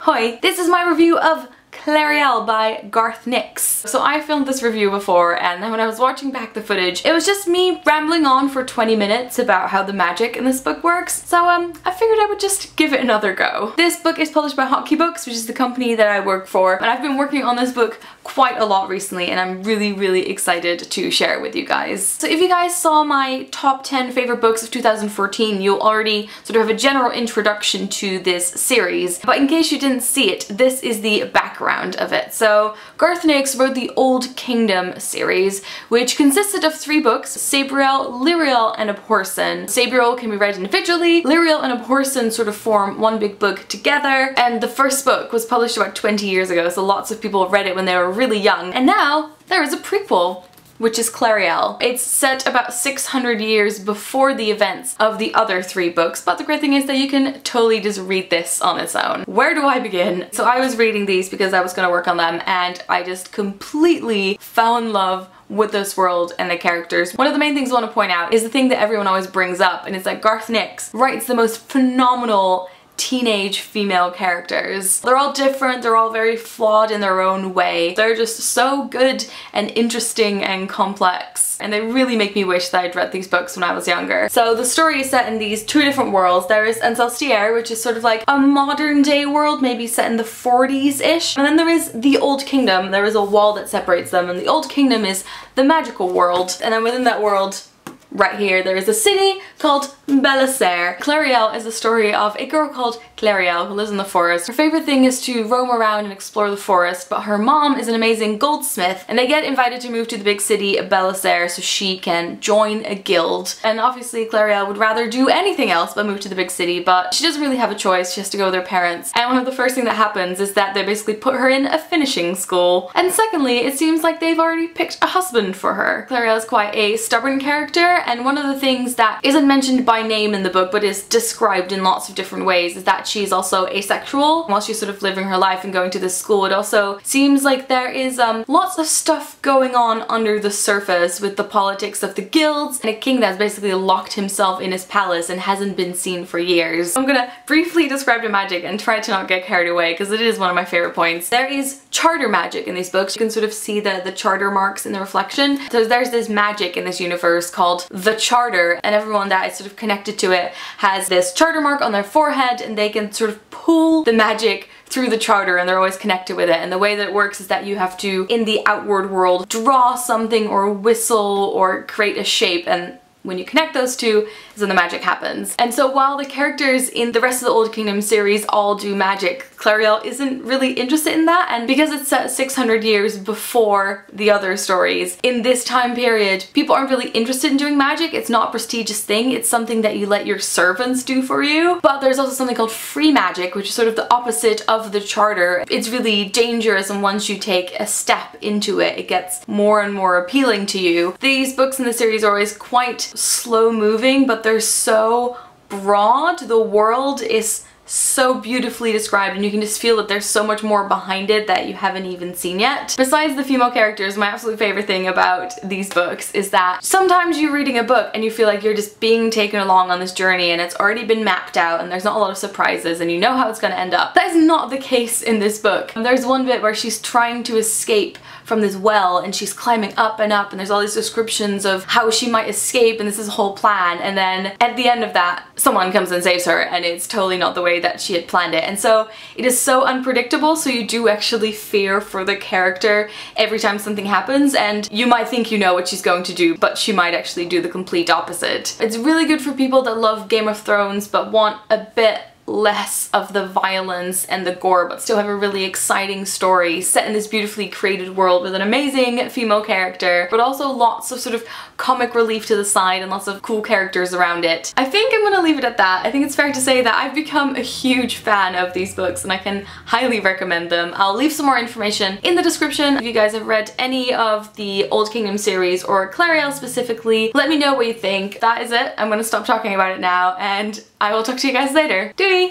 Hoi, this is my review of Clariel by Garth Nix. So I filmed this review before, and then when I was watching back the footage, it was just me rambling on for 20 minutes about how the magic in this book works. So I figured I would just give it another go. This book is published by Hotkey Books, which is the company that I work for, and I've been working on this book quite a lot recently, and I'm really excited to share it with you guys. So if you guys saw my top 10 favorite books of 2014, you'll already sort of have a general introduction to this series. But in case you didn't see it, this is the background of it. So Garth Nix wrote the Old Kingdom series, which consisted of 3 books: Sabriel, Lirael, and Abhorsen. Sabriel can be read individually, Lirael and Abhorsen sort of form one big book together, and the first book was published about 20 years ago, so lots of people read it when they were really young. And now there is a prequel, which is Clariel. It's set about 600 years before the events of the other 3 books, but the great thing is that you can totally just read this on its own. Where do I begin? So I was reading these because I was going to work on them, and I just completely fell in love with this world and the characters. One of the main things I want to point out is the thing that everyone always brings up, and it's that Garth Nix writes the most phenomenal teenage female characters. They're all different, they're all very flawed in their own way. They're just so good and interesting and complex, and they really make me wish that I'd read these books when I was younger. So the story is set in these 2 different worlds. There is Untitled, which is sort of like a modern day world, maybe set in the 40s-ish. And then there is the Old Kingdom. There is a wall that separates them, and the Old Kingdom is the magical world. And then within that world, right here, there is a city called Bellasere. Clariel is the story of a girl called Clariel who lives in the forest. Her favorite thing is to roam around and explore the forest, but her mom is an amazing goldsmith, and they get invited to move to the big city of Bellasere so she can join a guild. And obviously Clariel would rather do anything else but move to the big city, but she doesn't really have a choice. She has to go with her parents. And one of the first things that happens is that they basically put her in a finishing school. And secondly, it seems like they've already picked a husband for her. Clariel is quite a stubborn character, and one of the things that isn't mentioned by name in the book but is described in lots of different ways is that she's also asexual. While she's sort of living her life and going to this school, it also seems like there is lots of stuff going on under the surface with the politics of the guilds and a king that's basically locked himself in his palace and hasn't been seen for years. I'm gonna briefly describe the magic and try to not get carried away because it is one of my favorite points. There is charter magic in these books. You can sort of see the charter marks in the reflection. So there's this magic in this universe called the Charter, and everyone that is sort of connected to it has this charter mark on their forehead, and they can sort of pull the magic through the charter, and they're always connected with it. And the way that it works is that you have to, in the outward world, draw something or whistle or create a shape, and when you connect those two is when the magic happens. And so while the characters in the rest of the Old Kingdom series all do magic, Clariel isn't really interested in that, and because it's set 600 years before the other stories, in this time period, people aren't really interested in doing magic. It's not a prestigious thing, it's something that you let your servants do for you. But there's also something called free magic, which is sort of the opposite of the charter. It's really dangerous, and once you take a step into it, it gets more and more appealing to you. These books in the series are always quite slow moving, but they're so broad. The world is so beautifully described, and you can just feel that there's so much more behind it that you haven't even seen yet. Besides the female characters, my absolute favorite thing about these books is that sometimes you're reading a book and you feel like you're just being taken along on this journey and it's already been mapped out and there's not a lot of surprises and you know how it's going to end up. That is not the case in this book. There's one bit where she's trying to escape from this well and she's climbing up and up, and there's all these descriptions of how she might escape, and this is a whole plan, and then at the end of that someone comes and saves her, and it's totally not the way that she had planned it. And so it is so unpredictable, so you do actually fear for the character every time something happens, and you might think you know what she's going to do, but she might actually do the complete opposite. It's really good for people that love Game of Thrones but want a bit less of the violence and the gore, but still have a really exciting story set in this beautifully created world with an amazing female character, but also lots of sort of comic relief to the side and lots of cool characters around it. I think I'm gonna leave it at that. I think it's fair to say that I've become a huge fan of these books and I can highly recommend them. I'll leave some more information in the description. If you guys have read any of the Old Kingdom series or Clariel specifically, let me know what you think. That is it. I'm gonna stop talking about it now, and I will talk to you guys later. Doei!